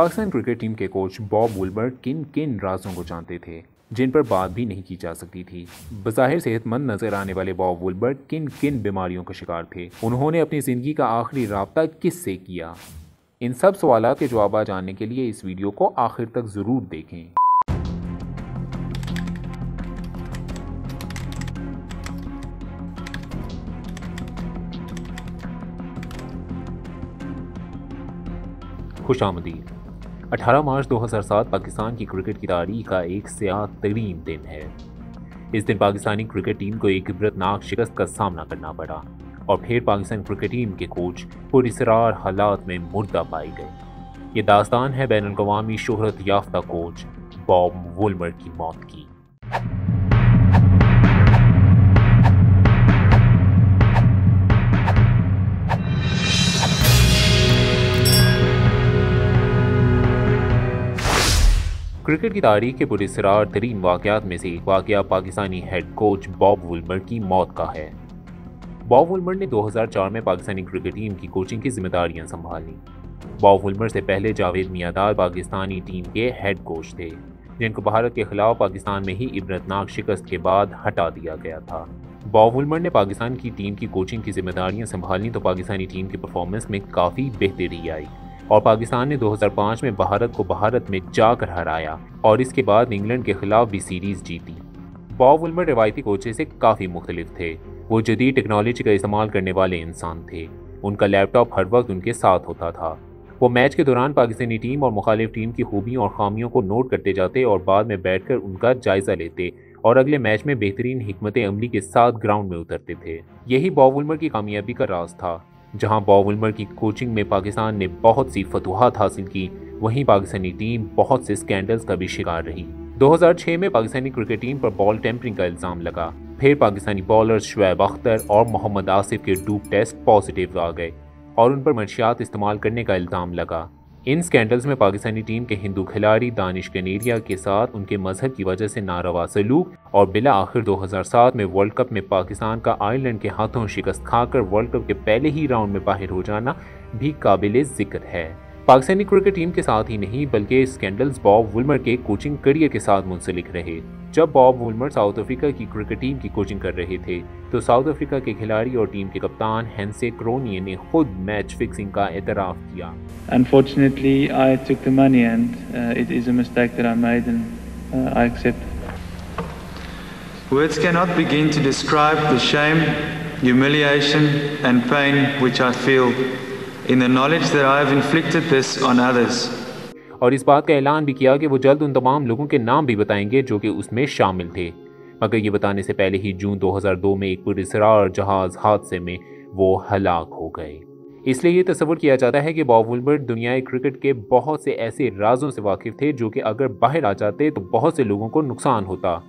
Pakistan cricket team के coach Bob वुलबर्ट किन किन राजों को जानते थे जिन पर बात भी नहीं की जा सकती थी। बज़ाहिर सेहतमंद नजर आने वाले बॉब वुलबर्ट किन किन बीमारियों का शिकार थे, उन्होंने अपनी ज़िंदगी का आखिरी राब्ता किससे किया। इन सब सवालों के जवाब जानने के लिए इस वीडियो को आखिर तक ज़रूर देखें। खुशामदीद। 18 मार्च 2007 पाकिस्तान की क्रिकेट की तारीख का एक स्याह तरीन दिन है। इस दिन पाकिस्तानी क्रिकेट टीम को एक इबरतनाक शिकस्त का सामना करना पड़ा और फिर पाकिस्तान क्रिकेट टीम के कोच पुरअसरार हालात में मुर्दा पाए गए। ये दास्तान है बैनुल अक़वामी शोहरत याफ्ता कोच बॉब वुलबर्ट की मौत की। क्रिकेट की तारीख के पुरअसरार तरीन वाक़यात में से एक वाक़या पाकिस्तानी हेड कोच बॉब वुलबर्ट की मौत का है। बॉब वुलबर्ट ने 2004 में पाकिस्तानी क्रिकेट टीम की कोचिंग की जिम्मेदारियां संभाली। बॉब वुलबर्ट से पहले जावेद मियांदाद पाकिस्तानी टीम के हेड कोच थे, जिनको भारत के खिलाफ पाकिस्तान में ही इबरतनाक शिकस्त के बाद हटा दिया गया था। बॉब वुलबर्ट ने पाकिस्तान की टीम की कोचिंग की जिम्मेदारियां संभाली तो पाकिस्तानी टीम की परफॉर्मेंस में काफ़ी बेहतरी आई और पाकिस्तान ने 2005 में भारत में जाकर हराया और इसके बाद इंग्लैंड के खिलाफ भी सीरीज जीती। बॉब वुलबर्ट रवायती कोचें से काफ़ी मुख्तलिफ थे। वो जदीद टेक्नोलॉजी का इस्तेमाल करने वाले इंसान थे। उनका लैपटॉप हर वक्त उनके साथ होता था। वो मैच के दौरान पाकिस्तानी टीम और मुखालिफ टीम की खूबियों और खामियों को नोट करते जाते और बाद में बैठकर उनका जायजा लेते और अगले मैच में बेहतरीन हिकमत अमली के साथ ग्राउंड में उतरते थे। यही बॉब वुलबर्ट की कामयाबी का राज था। जहां बॉब वुलबर्ट की कोचिंग में पाकिस्तान ने बहुत सी फतूहात हासिल की, वहीं पाकिस्तानी टीम बहुत से स्कैंडल्स का भी शिकार रही। 2006 में पाकिस्तानी क्रिकेट टीम पर बॉल टेम्परिंग का इल्ज़ाम लगा। फिर पाकिस्तानी बॉलर्स शुएब अख्तर और मोहम्मद आसिफ के डूप टेस्ट पॉजिटिव आ गए और उन पर मंशियात इस्तेमाल करने का इल्ज़ाम लगा। इन स्कैंडल्स में पाकिस्तानी टीम के हिंदू खिलाड़ी दानिश कनेरिया के साथ उनके मजहब की वजह से नारवा सलूक और बिला आखिर 2007 में वर्ल्ड कप में पाकिस्तान का आयरलैंड के हाथों शिकस्त खाकर वर्ल्ड कप के पहले ही राउंड में बाहर हो जाना भी काबिल जिक्र है। पाकिस्तानी क्रिकेट टीम के साथ ही नहीं बल्कि स्कैंडल्स बॉब वुलबर्ट के कोचिंग करियर के साथ मुंसलिक रहे। जब बॉब वुलबर्ट साउथ अफ्रीका की क्रिकेट टीम की कोचिंग कर रहे थे तो साउथ अफ्रीका के खिलाड़ी और टीम के कप्तान हेंसे क्रोनिए ने खुद मैच फिक्सिंग का एतराफ़ किया। Unfortunately, I took the money and it is a mistake that I made and I accept. Words cannot begin to describe the shame, humiliation and pain which I feel in the knowledge that I have inflicted this on others. और इस बात का ऐलान भी किया कि वो जल्द उन तमाम लोगों के नाम भी बताएंगे जो कि उसमें शामिल थे। मगर ये बताने से पहले ही जून 2002 में एक पुरअसरार जहाज़ हादसे में वो हलाक हो गए। इसलिए ये तस्वर किया जाता है कि बॉब वुलबर्ट दुनियाई क्रिकेट के बहुत से ऐसे राजों से वाकिफ थे जो कि अगर बाहर आ जाते तो बहुत से लोगों को नुकसान होता।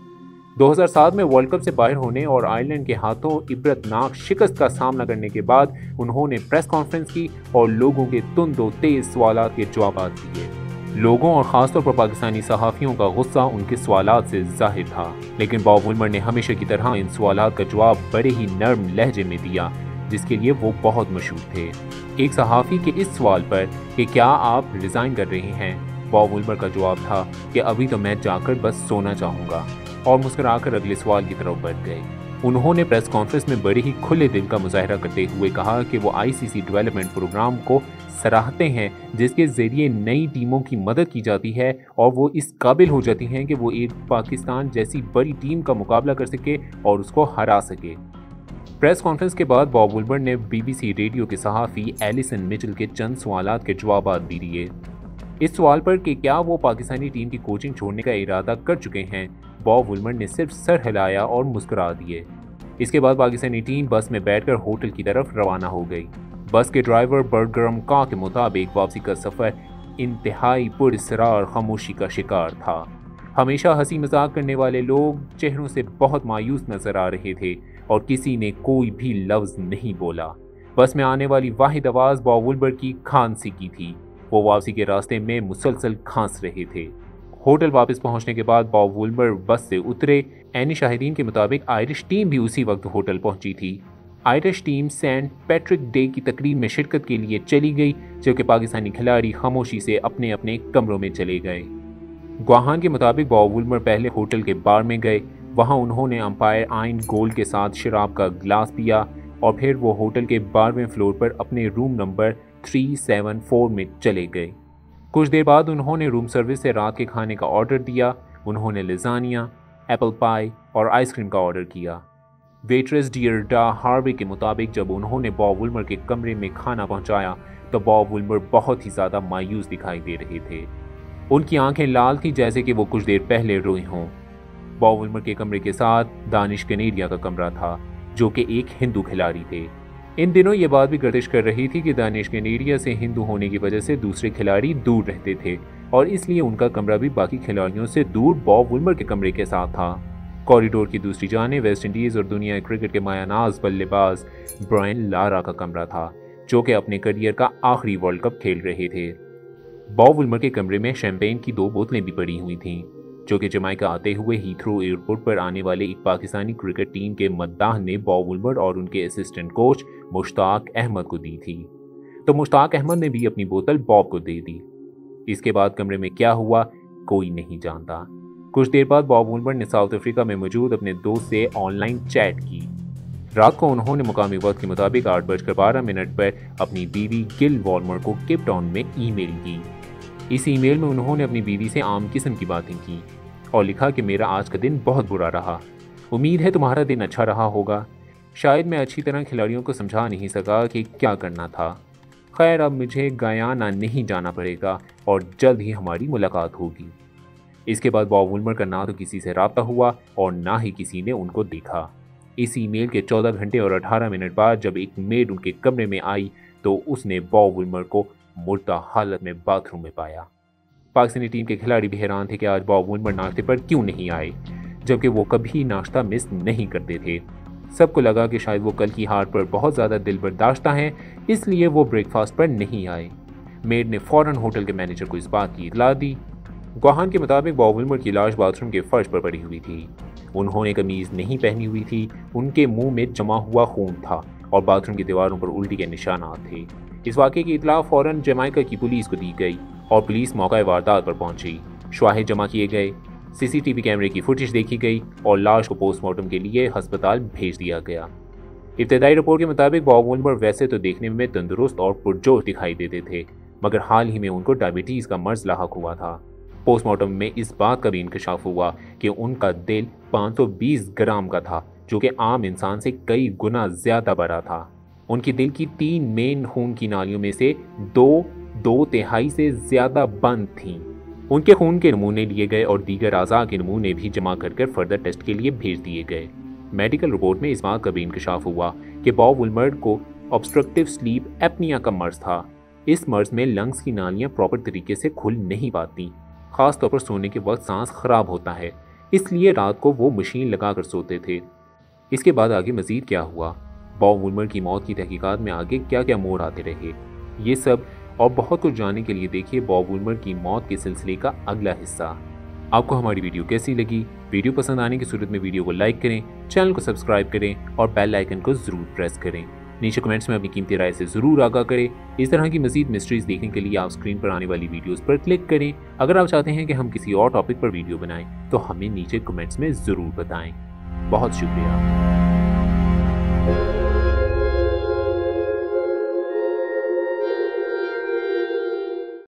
2007 में वर्ल्ड कप से बाहर होने और आयरलैंड के हाथों इबरतनाक शिकस्त का सामना करने के बाद उन्होंने प्रेस कॉन्फ्रेंस की और लोगों के तुंद और तेज सवालात के जवाब दिए। लोगों और ख़ासतौर पर पाकिस्तानी सहाफ़ियों का गुस्सा उनके सवालात से जाहिर था, लेकिन बॉब वुलबर्ट ने हमेशा की तरह इन सवालात का जवाब बड़े ही नर्म लहजे में दिया, जिसके लिए वो बहुत मशहूर थे। एक सहाफ़ी के इस सवाल पर कि क्या आप रिज़ाइन कर रहे हैं, बॉब वुलबर्ट का जवाब था कि अभी तो मैं जाकर बस सोना चाहूँगा, और मुस्कुराकर अगले सवाल की तरफ बढ़ गए। उन्होंने प्रेस कॉन्फ्रेंस में बड़े ही खुले दिल का मुजाहरा करते हुए कहा कि वो ICC डेवलपमेंट प्रोग्राम को सराहते हैं जिसके ज़रिए नई टीमों की मदद की जाती है और वो इस काबिल हो जाती हैं कि वो एक पाकिस्तान जैसी बड़ी टीम का मुकाबला कर सके और उसको हरा सके। प्रेस कॉन्फ्रेंस के बाद बॉब वुलबर्ट ने BBC रेडियो के सहाफ़ी एलिसन मिचेल के चंद सवालात के जवाब भी दिए। इस सवाल पर कि क्या वो पाकिस्तानी टीम की कोचिंग छोड़ने का इरादा कर चुके हैं, बॉब वुलबर्ट ने सिर्फ सर हिलाया और मुस्कुरा दिए। इसके बाद पाकिस्तानी टीम बस में बैठकर होटल की तरफ रवाना हो गई। बस के ड्राइवर बर्गरम का के मुताबिक वापसी का सफ़र इंतहाई पुरअसरार खामोशी का शिकार था। हमेशा हंसी मजाक करने वाले लोग चेहरों से बहुत मायूस नजर आ रहे थे और किसी ने कोई भी लफ्ज़ नहीं बोला। बस में आने वाली वाहिद आवाज़ बॉब वुलबर्ट की खांसी की थी। वो वापसी के रास्ते में मुसलसल खांस रहे थे। होटल वापस पहुंचने के बाद बॉब वुलबर्ट बस से उतरे। ऐनी शाहिदीन के मुताबिक आयरिश टीम भी उसी वक्त होटल पहुंची थी। Irish team Saint Patrick day की तकरीब में शिरकत के लिए चली गई, जबकि पाकिस्तानी खिलाड़ी खामोशी से अपने अपने कमरों में चले गए। गुआहान के मुताबिक बॉब वुलमर पहले होटल के बार में गए, वहां उन्होंने अंपायर आइन गोल्ड के साथ शराब का गिलास पिया और फिर वो होटल के 12वें फ्लोर पर अपने रूम नंबर 374 में चले गए। कुछ देर बाद उन्होंने रूम सर्विस से रात के खाने का ऑर्डर दिया। उन्होंने लिजानिया, एप्पल पाई और आइसक्रीम का ऑर्डर किया। वेट्रेस डियरडा हार्वे के मुताबिक जब उन्होंने बॉब वुलमर के कमरे में खाना पहुंचाया तो बॉब वुलमर बहुत ही ज़्यादा मायूस दिखाई दे रहे थे। उनकी आंखें लाल थी जैसे कि वो कुछ देर पहले रोए हों। बॉब वुलमर के कमरे के साथ दानिश कनेरिया का कमरा था, जो कि एक हिंदू खिलाड़ी थे। इन दिनों ये बात भी गर्दिश कर रही थी कि दानिश कनेरिया से हिंदू होने की वजह से दूसरे खिलाड़ी दूर रहते थे और इसलिए उनका कमरा भी बाकी खिलाड़ियों से दूर बॉब वुलमर के कमरे के साथ था। कॉरिडोर की दूसरी जानिब वेस्ट इंडीज़ और दुनिया क्रिकेट के मायानाज बल्लेबाज ब्रायन लारा का कमरा था, जो कि अपने करियर का आखिरी वर्ल्ड कप खेल रहे थे। बॉब वुलमर के कमरे में शैंपेन की 2 बोतलें भी पड़ी हुई थीं, जो कि जमाइका आते हुए हीथ्रो एयरपोर्ट पर आने वाले एक पाकिस्तानी क्रिकेट टीम के मद्दाह ने बॉब वुलमर और उनके असिस्टेंट कोच मुश्ताक अहमद को दी थी। तो मुश्ताक अहमद ने भी अपनी बोतल बॉब को दे दी। इसके बाद कमरे में क्या हुआ कोई नहीं जानता। कुछ देर बाद बॉब वुलमर ने साउथ अफ्रीका में मौजूद अपने दोस्त से ऑनलाइन चैट की। रात को उन्होंने मुकामी वक्त के मुताबिक 8:12 पर अपनी बीवी गिल वॉलमर को केप टाउन में ईमेल की। इस ईमेल में उन्होंने अपनी बीवी से आम किस्म की बातें की और लिखा कि मेरा आज का दिन बहुत बुरा रहा, उम्मीद है तुम्हारा दिन अच्छा रहा होगा। शायद मैं अच्छी तरह खिलाड़ियों को समझा नहीं सका कि क्या करना था। खैर अब मुझे गयाना नहीं जाना पड़ेगा और जल्द ही हमारी मुलाकात होगी। इसके बाद बॉब वुलमर का ना तो किसी से रब्ता हुआ और ना ही किसी ने उनको देखा। इस ईमेल के 14 घंटे और 18 मिनट बाद जब एक मेड उनके कमरे में आई तो उसने बॉब वुलमर को मुर्दा हालत में बाथरूम में पाया। पाकिस्तानी टीम के खिलाड़ी भी हैरान थे कि आज बॉब वुलमर नाश्ते पर क्यों नहीं आए, जबकि वो कभी नाश्ता मिस नहीं करते थे। सबको लगा कि शायद वो कल की हार पर बहुत ज़्यादा दिल बर्दाश्ता हैं, इसलिए वो ब्रेकफास्ट पर नहीं आए। मेड ने फ़ौरन होटल के मैनेजर को इस बात की इतला दी। गुआहान के मुताबिक बॉब वुलमर की लाश बाथरूम के फर्श पर पड़ी हुई थी। उन्होंने कमीज़ नहीं पहनी हुई थी, उनके मुंह में जमा हुआ खून था और बाथरूम की दीवारों पर उल्टी के निशानात थे। इस वाक़े की इतला फ़ौरन जमाइका की पुलिस को दी गई और पुलिस मौका वारदात पर पहुंची। शवाहिद जमा किए गए, सीसीटीवी कैमरे की फुटेज देखी गई और लाश को पोस्टमार्टम के लिए अस्पताल भेज दिया गया। इब्तदाई रिपोर्ट के मुताबिक बॉब वुलमर वैसे तो देखने में तंदुरुस्त और पुरजोश दिखाई देते थे, मगर हाल ही में उनको डायबिटीज़ का मर्ज लाहक हुआ था। पोस्टमार्टम में इस बात का भी इंकशाफ हुआ कि उनका दिल 520 ग्राम का था, जो कि आम इंसान से कई गुना ज़्यादा बड़ा था। उनकी दिल की 3 मेन खून की नालियों में से 2/3 से ज़्यादा बंद थीं। उनके खून के नमूने लिए गए और दीगर अज़ा के नमूने भी जमा कर फर्दर टेस्ट के लिए भेज दिए गए। मेडिकल रिपोर्ट में इस बात का भी इंकशाफ हुआ कि बॉब वुलमर को ऑब्स्ट्रक्टिव स्लीप एपनिया का मर्ज था। इस मर्ज में लंग्स की नालियाँ प्रॉपर तरीके से खुल नहीं पाती, ख़ास तौर पर सोने के वक्त सांस खराब होता है, इसलिए रात को वो मशीन लगा कर सोते थे। इसके बाद आगे मज़ीद क्या हुआ, बॉब वुलमर की मौत की तहकीकात में आगे क्या क्या मोड़ आते रहे, ये सब और बहुत कुछ जानने के लिए देखिए बॉब वुलमर की मौत के सिलसिले का अगला हिस्सा। आपको हमारी वीडियो कैसी लगी? वीडियो पसंद आने की सूरत में वीडियो को लाइक करें, चैनल को सब्सक्राइब करें और बेल आइकन को ज़रूर प्रेस करें। नीचे कमेंट्स में अपनी कीमती राय से ज़रूर आगाह करें। इस तरह की मज़ीद मिस्ट्रीज़ देखने के लिए आप स्क्रीन पर आने वाली वीडियोस पर क्लिक करें। अगर आप चाहते हैं कि हम किसी और टॉपिक पर वीडियो बनाएं तो हमें नीचे कमेंट्स में ज़रूर बताएं। बहुत शुक्रिया।